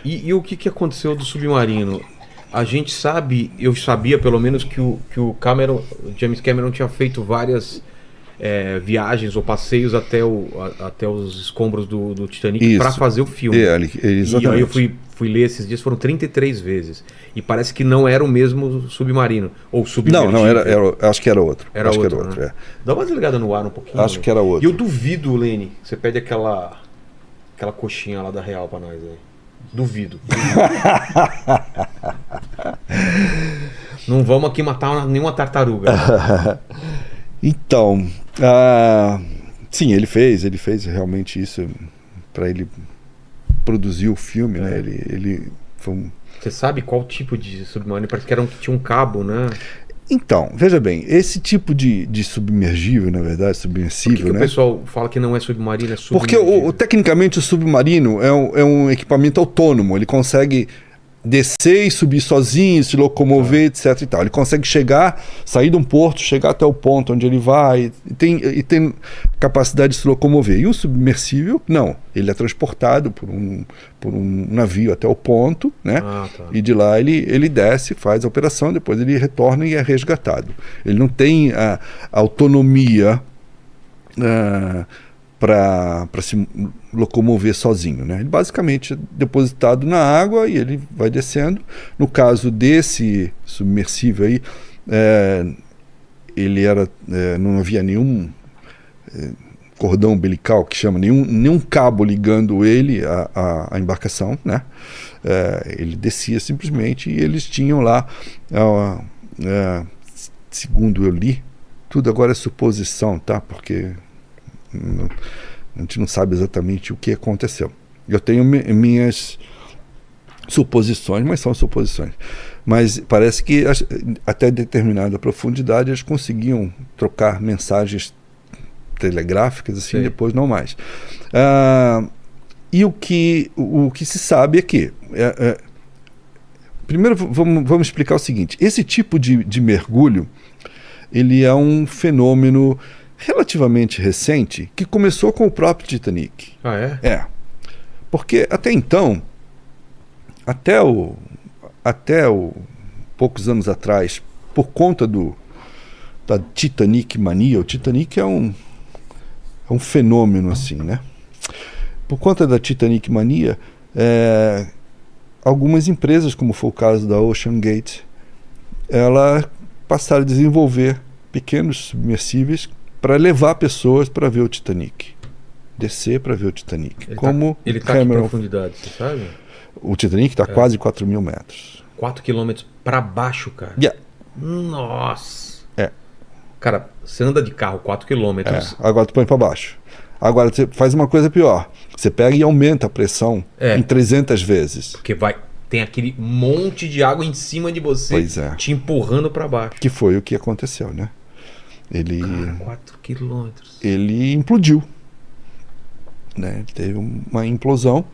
E o que aconteceu do submarino? A gente sabe, eu sabia pelo menos que o James Cameron tinha feito várias viagens ou passeios até os escombros do Titanic para fazer o filme. Exatamente. E aí eu fui ler esses dias, foram 33 vezes. E parece que não era o mesmo submarino. Ou submergível. Não, acho que era outro. Era outro, né? Dá uma desligada no ar um pouquinho. Acho que era outro. E eu duvido, Lene, você pede aquela coxinha lá da Real pra nós aí. Duvido. Não vamos aqui matar nenhuma tartaruga. Então, sim, ele fez realmente isso para ele produzir o filme, né? Ele foi Você sabe qual tipo de submarino? Parece que era que tinha um cabo, né? Então, veja bem, esse tipo de submergível, na verdade, submersível, Por que o pessoal fala que não é submarino, é submergível? Porque tecnicamente o submarino é um equipamento autônomo, ele consegue descer e subir sozinho, se locomover, etc e tal. Ele consegue sair de um porto, chegar até o ponto onde ele vai, e tem capacidade de se locomover. E o submersível, não. Ele é transportado por um navio até o ponto, né? E de lá ele desce, faz a operação, depois ele retorna e é resgatado. Ele não tem a autonomia para se locomover sozinho, né? Ele basicamente é depositado na água e ele vai descendo. No caso desse submersível aí, ele não havia nenhum cordão umbilical, que chama, nenhum cabo ligando ele à embarcação, né? Ele descia simplesmente e eles tinham lá, segundo eu li, tudo agora é suposição, tá? Porque a gente não sabe exatamente o que aconteceu. Eu tenho minhas suposições, mas são suposições. Mas parece que até determinada profundidade eles conseguiam trocar mensagens telegráficas, assim, sim. Depois não mais. E o que se sabe é que... primeiro vamos explicar o seguinte. Esse tipo de mergulho, ele é um fenômeno relativamente recente, que começou com o próprio Titanic. Ah, é? É. Porque até então, até poucos anos atrás, por conta da Titanic mania, o Titanic é um fenômeno assim, né? Por conta da Titanic mania, algumas empresas, como foi o caso da Ocean Gate, ela passaram a desenvolver pequenos submersíveis para levar pessoas para ver o Titanic. Descer para ver o Titanic. Ele está em que profundidade, você sabe? O Titanic está quase 4 mil metros. 4 quilômetros para baixo, cara? Yeah. Nossa! Cara, você anda de carro 4 quilômetros. Agora tu põe para baixo. Agora você faz uma coisa pior. Você pega e aumenta a pressão em 300 vezes. Porque tem aquele monte de água em cima de você, te empurrando para baixo. Que foi o que aconteceu, né? Cara, 4 quilômetros. Ele implodiu, né? Teve uma implosão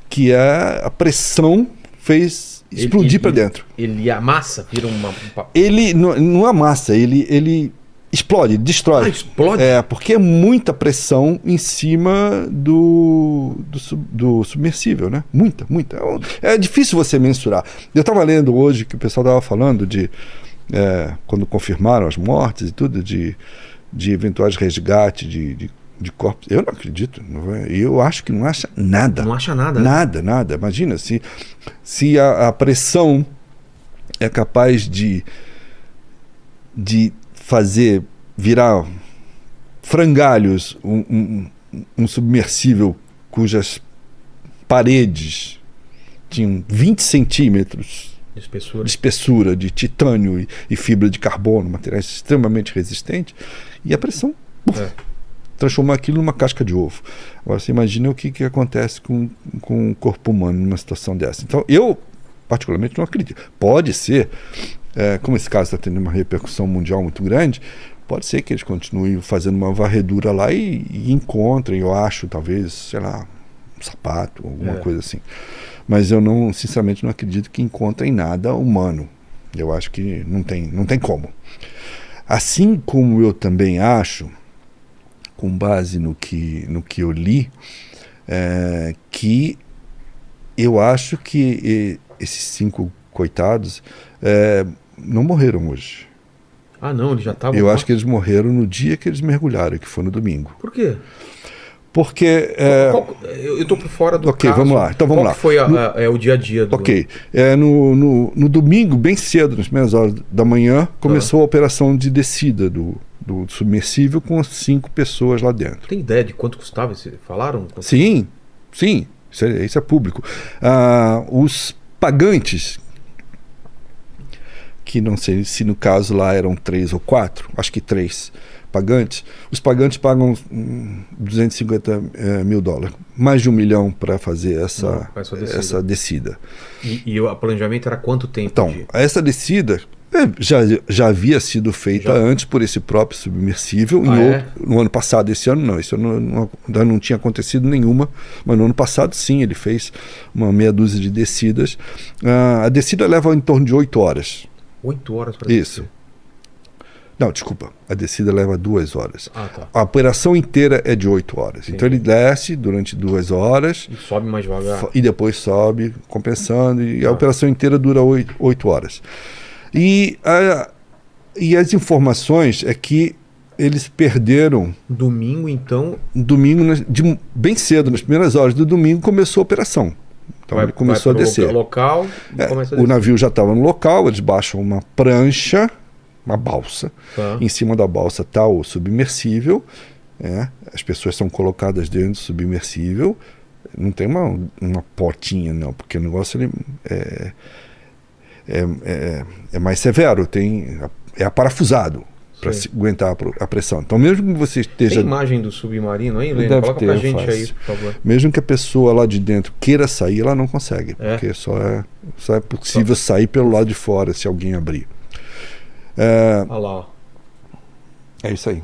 que a pressão fez explodir para dentro. Ele amassa, vira uma... Ele não amassa, ele explode, destrói. Explode? Porque é muita pressão em cima do submersível, né? Muita. É difícil você mensurar. Eu estava lendo hoje que o pessoal estava falando de... quando confirmaram as mortes e tudo, de eventuais resgates de corpos. Eu não acredito. Eu acho que não acha nada. Não acha nada? Nada. Imagina, se a pressão é capaz de fazer virar frangalhos um submersível cujas paredes tinham 20 centímetros de espessura, de titânio e fibra de carbono, materiais extremamente resistentes, e a pressão transformar aquilo numa casca de ovo. Agora você imagina o que acontece com o corpo humano numa situação dessa. Então eu particularmente não acredito. Pode ser, como esse caso está tendo uma repercussão mundial muito grande, pode ser que eles continuem fazendo uma varredura lá e encontrem, eu acho, talvez, sei lá, um sapato, alguma coisa assim. Mas eu sinceramente não acredito que encontrem nada humano. Eu acho que não tem como. Assim como eu também acho, com base no que eu li, que eu acho que esses 5 coitados não morreram hoje. Ah, não, eles já estavam Eu mortos? acho que eles morreram no dia que eles mergulharam, que foi no domingo. Por quê? Porque... Eu tô por fora do Ok, caso. vamos lá. Então vamos Qual lá. que foi o dia a dia do... Ok. No domingo, bem cedo, nas primeiras horas da manhã, começou a operação de descida do submersível com 5 pessoas lá dentro. Tem ideia de quanto custava? Falaram? Sim. Isso é público. Os pagantes, que não sei se no caso lá eram 3 ou 4, acho que 3 pagantes, os pagantes pagam $250 mil, mais de $1 milhão para fazer essa descida. E o planejamento era quanto tempo? Então, essa descida já havia sido feita antes por esse próprio submersível, no ano passado. Esse ano não, ainda não tinha acontecido nenhuma, mas no ano passado sim, ele fez uma meia dúzia de descidas. A descida leva em torno de 8 horas. 8 horas para Isso. Não, desculpa, a descida leva 2 horas. Ah, tá. A operação inteira é de 8 horas. Sim. Então ele desce durante 2 horas. E sobe mais devagar. E depois sobe, compensando. E a operação inteira dura 8 horas. E as informações é que eles perderam... Domingo, então... Domingo, bem cedo, nas primeiras horas do domingo, começou a operação. Então ele começou a descer. Local, e começa a descer. O navio já estava no local, eles baixam uma prancha, uma balsa. Em cima da balsa está o submersível. As pessoas são colocadas dentro do submersível. Não tem uma portinha, não, porque o negócio é mais severo, é aparafusado para aguentar a pressão. Então, mesmo que você esteja... Tem imagem do submarino aí, Lênin? Deve Coloca ter, pra gente fácil. aí, por favor. Mesmo que a pessoa lá de dentro queira sair, ela não consegue, porque só é possível sair pelo lado de fora, se alguém abrir. Olha lá, ó. É isso aí.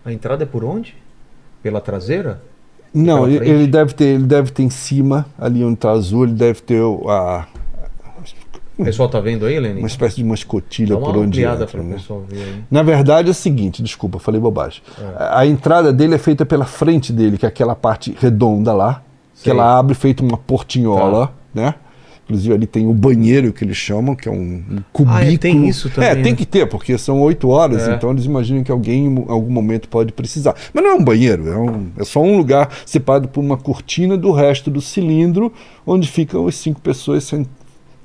A entrada é por onde? Pela traseira? Não, ele deve ter em cima, ali onde está azul, ele deve ter O pessoal tá vendo aí, Lênin? uma espécie de uma escotilha Dá uma por onde ampliada entra, para o né? pessoal ver aí. Na verdade é o seguinte, desculpa, falei bobagem. A entrada dele é feita pela frente dele, que é aquela parte redonda lá, que ela abre feito uma portinhola, né? Inclusive ali tem o banheiro que eles chamam, que é um cubículo. Tem isso também. Tem que ter, porque são 8 horas, então eles imaginam que alguém em algum momento pode precisar. Mas não é um banheiro, é só um lugar separado por uma cortina do resto do cilindro, onde ficam as 5 pessoas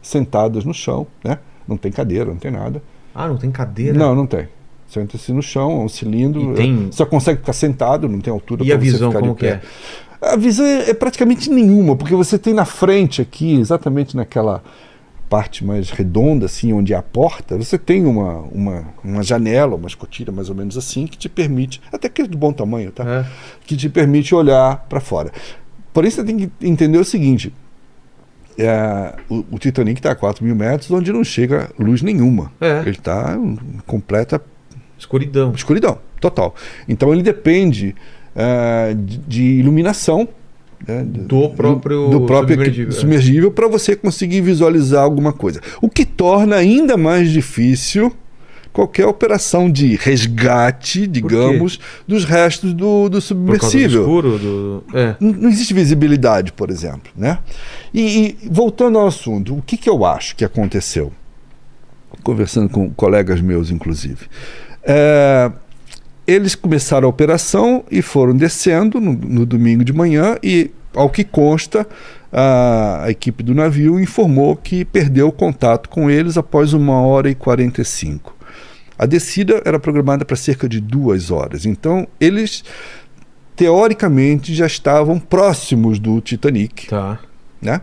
sentadas no chão, né? Não tem cadeira, não tem nada. Ah, não tem cadeira? Não tem. Senta-se no chão, é um cilindro, só consegue ficar sentado, não tem altura para você ficar de pé. E a visão, como que é? A visão é praticamente nenhuma, porque você tem na frente aqui, exatamente naquela parte mais redonda, assim, onde é a porta, você tem uma janela, uma escotilha mais ou menos assim, que te permite, até que é de bom tamanho, tá? Que te permite olhar para fora. Porém, você tem que entender o seguinte, o Titanic está a 4.000 metros, onde não chega luz nenhuma. Ele está em completa escuridão, total. Então ele depende de iluminação, né, do próprio submergível para você conseguir visualizar alguma coisa. O que torna ainda mais difícil qualquer operação de resgate, digamos, dos restos do submersível. Por causa do escuro? Não existe visibilidade, por exemplo, né? E voltando ao assunto, o que eu acho que aconteceu? Conversando com colegas meus, inclusive. Eles começaram a operação e foram descendo no domingo de manhã e, ao que consta, a equipe do navio informou que perdeu contato com eles após 1h45. A descida era programada para cerca de 2 horas. Então, eles, teoricamente, já estavam próximos do Titanic. Né?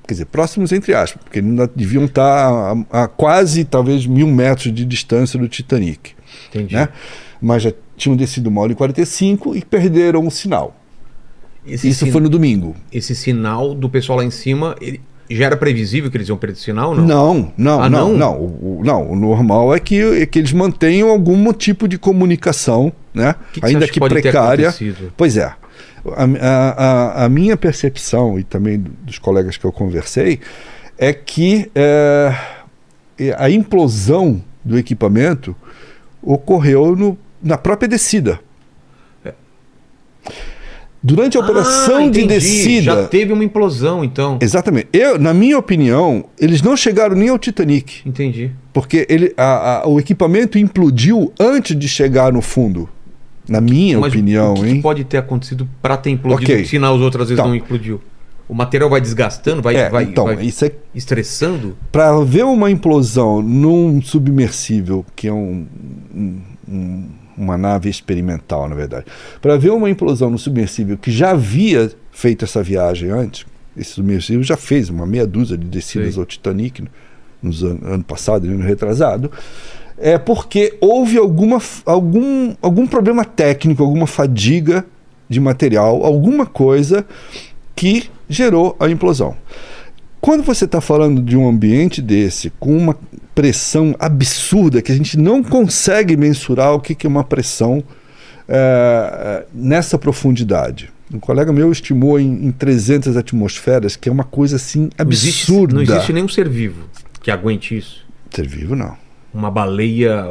Quer dizer, próximos entre aspas, porque ainda deviam estar a quase, talvez, 1.000 metros de distância do Titanic. Entendi. Né? Mas já tinham descido 1h45 e perderam o sinal. Isso foi no domingo. Esse sinal do pessoal lá em cima, já era previsível que eles iam perder o sinal ou não? Não. O normal é que eles mantenham algum tipo de comunicação, né? Ainda que precária. Pois é. A minha percepção, e também dos colegas que eu conversei, é que a implosão do equipamento ocorreu na própria descida. Durante a operação de entendi. descida... Já teve uma implosão, então. Exatamente. Na minha opinião, eles não chegaram nem ao Titanic. Entendi. Porque o equipamento implodiu antes de chegar no fundo. Na minha opinião, o que pode ter acontecido para ter implodido, se nas outras vezes não implodiu? O material vai desgastando, vai isso é... estressando? Para haver uma implosão num submersível, que é uma nave experimental, na verdade. Para haver uma implosão no submersível que já havia feito essa viagem antes, esse submersível já fez uma meia dúzia de descidas ao Titanic ano passado, ano retrasado, é porque houve algum problema técnico, alguma fadiga de material, alguma coisa que gerou a implosão. Quando você está falando de um ambiente desse, com uma pressão absurda, que a gente não consegue mensurar o que é uma pressão nessa profundidade. Um colega meu estimou em 300 atmosferas, que é uma coisa assim absurda. Não existe nenhum ser vivo que aguente isso. Ser vivo, não. Uma baleia...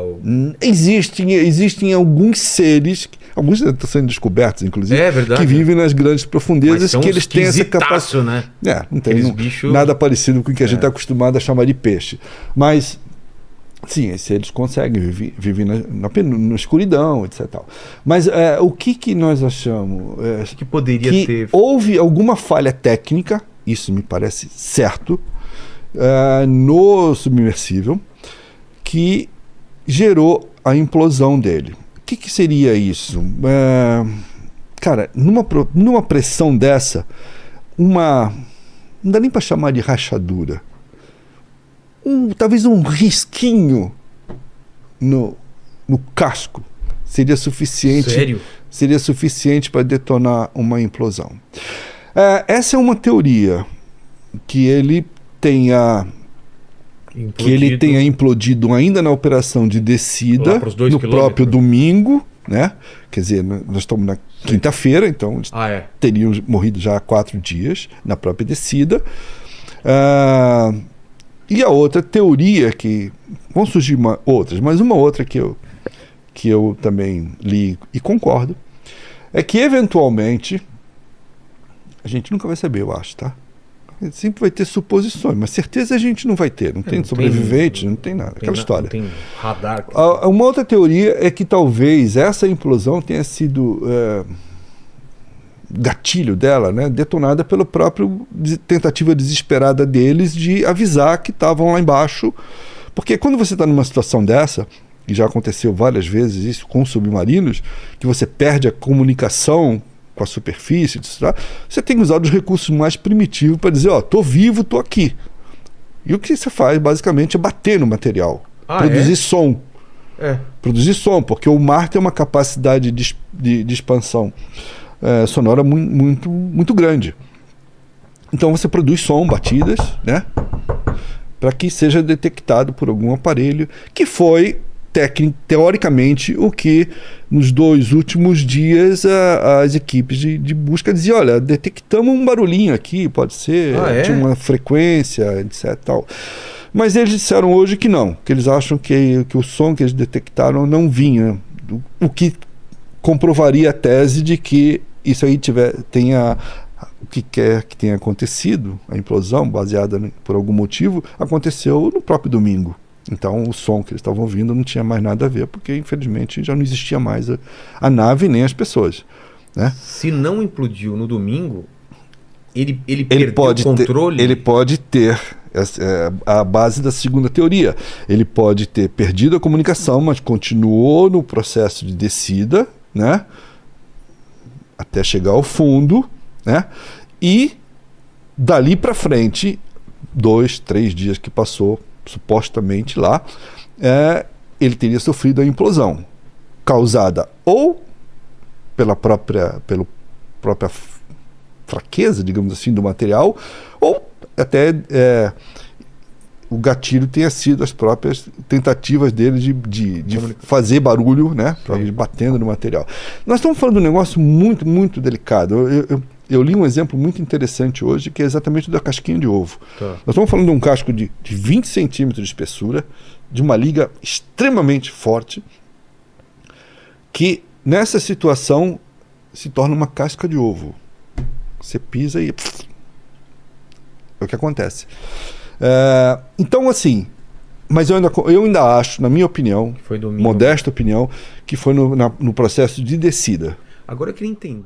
Existem alguns seres, alguns estão sendo descobertos, inclusive, que vivem nas grandes profundezas, que eles têm essa capacidade. Né? Não tem nada parecido com o que a gente está acostumado a chamar de peixe. Mas, sim, eles conseguem viver na escuridão, etc. Mas o que nós achamos? Que poderia ter... Houve alguma falha técnica, isso me parece certo, no submersível, que gerou a implosão dele. O que seria isso? Cara, numa pressão dessa, não dá nem para chamar de rachadura. Talvez um risquinho no casco seria suficiente. Sério? Seria suficiente para detonar uma implosão. Essa é uma teoria que ele tenha implodido ainda na operação de descida, no próprio domingo, né? Quer dizer, nós estamos na quinta-feira, então eles teriam morrido já há 4 dias na própria descida. E a outra teoria vão surgir outras, mas uma outra que eu também li e concordo, é que eventualmente a gente nunca vai saber, eu acho, tá? Sempre vai ter suposições, mas certeza a gente não vai ter. Não tem sobrevivente, não tem nada. Aquela história. Não tem radar. Uma outra teoria é que talvez essa implosão tenha sido gatilho dela, né, detonada pela própria tentativa desesperada deles de avisar que estavam lá embaixo. Porque quando você está numa situação dessa, e já aconteceu várias vezes isso com submarinos, que você perde a comunicação com a superfície, você tem que usar os recursos mais primitivos para dizer, tô vivo, tô aqui. E o que você faz, basicamente, é bater no material. Produzir som. Produzir som, porque o mar tem uma capacidade de expansão sonora muito, muito grande. Então você produz som, batidas, né? Para que seja detectado por algum aparelho, que foi teoricamente o que nos 2 últimos dias as equipes de busca diziam, olha, detectamos um barulhinho aqui, pode ser, tinha uma frequência, etc. Tal. Mas eles disseram hoje que não, que eles acham que o som que eles detectaram não vinha, o que comprovaria a tese de que isso aí tenha o que quer que tenha acontecido, a implosão baseada por algum motivo, aconteceu no próprio domingo. Então o som que eles estavam ouvindo não tinha mais nada a ver, porque infelizmente já não existia mais a nave nem as pessoas, né? Se não implodiu no domingo, ele perdeu o controle? Ele pode ter a base da segunda teoria. Ele pode ter perdido a comunicação, mas continuou no processo de descida, né? Até chegar ao fundo, né? E dali para frente, 2, 3 dias que passou supostamente lá, ele teria sofrido a implosão, causada ou pela própria fraqueza, digamos assim, do material, ou até o gatilho tenha sido as próprias tentativas dele de fazer barulho, né, batendo no material. Nós estamos falando de um negócio muito, muito delicado. Eu li um exemplo muito interessante hoje, que é exatamente da casquinha de ovo. Nós estamos falando de um casco de 20 centímetros de espessura, de uma liga extremamente forte, que nessa situação se torna uma casca de ovo. Você pisa e... é o que acontece. Então, assim... Mas eu ainda acho, na minha opinião, Foi domingo. modesta opinião, que foi no processo de descida. Agora eu queria entender.